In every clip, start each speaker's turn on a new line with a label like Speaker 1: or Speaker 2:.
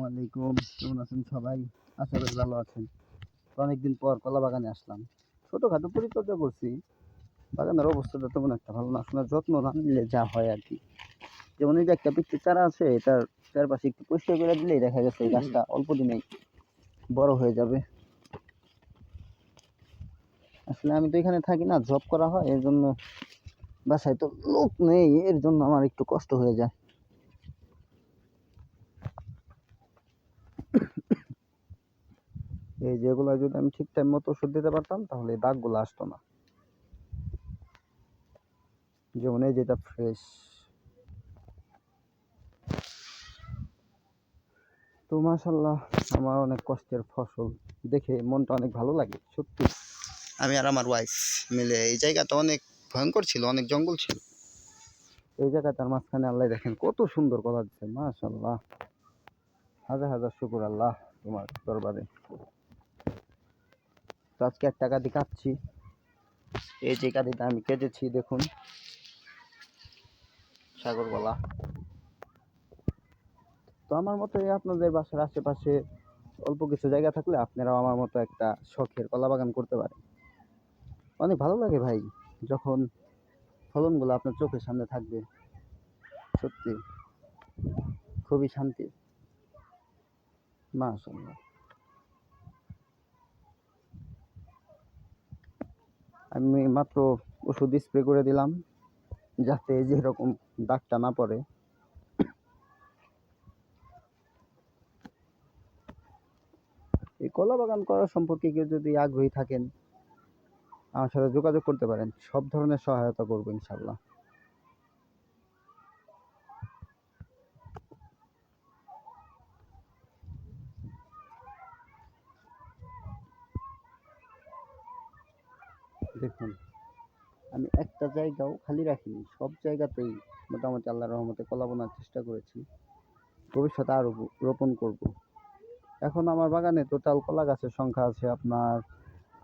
Speaker 1: আলাইকুম, কেমন আছেন সবাই? আশা করি ভালো আছেন। তো অনেকদিন পর কলা বাগানে আসলাম। ছোটখাটো পরিচর্যা করছি। বাগানের অবস্থাটা তেমন একটা ভালো না, আসলে যত্ন না নিলে যা হয় আর কি। যেমন এই যে একটা পিচ্ছি চারা আছে, এটার চারপাশে একটু পরিষ্কার করে দিলেই দেখা গেছে এই গাছটা অল্প দিনেই বড় হয়ে যাবে। আসলে আমি তো এখানে থাকি না, জব করা হয়, এর জন্য বাসায় তো লোক নেই, এর জন্য আমার একটু কষ্ট হয়ে যায়। এই যেগুলো যদি আমি ঠিক টাইম মতো ওষুধ দিতে পারতাম তাহলে এই দাগগুলো আসতো না। যেমন এই যেটা ফ্রেশ। তো মাশাল্লাহ, আমার অনেক কষ্টের ফসল দেখে মনটা অনেক ভালো লাগে সত্যি। আমি আর আমার ওয়াইফ মিলে, এই জায়গাটা অনেক ভয়ঙ্কর ছিল, অনেক জঙ্গল ছিল। এই জায়গাটার মাঝখানে আল্লাহ দেখেন কত সুন্দর কলা দিচ্ছে, মাশাল্লাহ। হাজার হাজার শুকুর আল্লাহ তোমার দরবারে। তো আজকে একটা কাঁদি কাটছি। এই যে কাঁদিটা আমি কেটেছি দেখুন, সাগর কলা। তো আমার মতো আপনাদের বাসার আশেপাশে অল্প কিছু জায়গা থাকলে আপনারাও আমার মতো একটা শখের কলা বাগান করতে পারেন। অনেক ভালো লাগে ভাই, যখন ফলনগুলো আপনার চোখের সামনে থাকবে, সত্যি খুবই শান্তি। মাশাআল্লাহ। আমি মাত্র ওষুধ স্প্রে করে দিলাম যাতে যেরকম দাগটা না পড়ে। এই কলা বাগান করার সম্পর্কে কেউ যদি আগ্রহী থাকেন আমার সাথে যোগাযোগ করতে পারেন, সব ধরনের সহায়তা করবো ইনশাল্লাহ। দেখুন, আমি একটা জায়গাও খালি রাখিনি, সব জায়গাতেই মোটামুটি আল্লাহর রহমতে কলা বোনার চেষ্টা করেছি। ভবিষ্যতে আরো রোপণ করব। এখন আমার বাগানে টোটাল কলা গাছের সংখ্যা আছে আপনার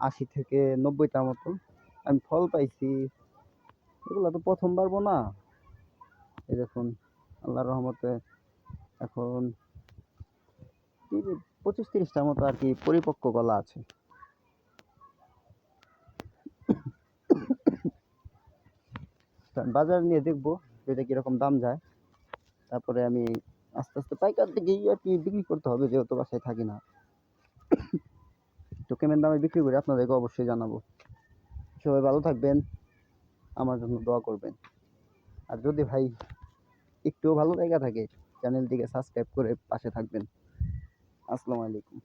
Speaker 1: 80 থেকে 90টার মতো। আমি ফল পাইছি, এগুলো তো প্রথম পারবো না। এই দেখুন, আল্লাহর রহমতে এখন 25-30টার মতো আর কি পরিপক্ক কলা আছে। বাজার নিয়ে দেখবো এটা কিরকম দাম যায়, তারপরে আমি আস্তে আস্তে পাইকার দিকেই আর কি বিক্রি করতে হবে, যেহেতু বাসায় থাকি না। তো কেমন দামে বিক্রি করি আপনাদেরকে অবশ্যই জানাবো। সবাই ভালো থাকবেন, আমার জন্য দোয়া করবেন। আর যদি ভাই একটুও ভালো জায়গা থাকে চ্যানেলটিকে সাবস্ক্রাইব করে পাশে থাকবেন। আসসালামু আলাইকুম।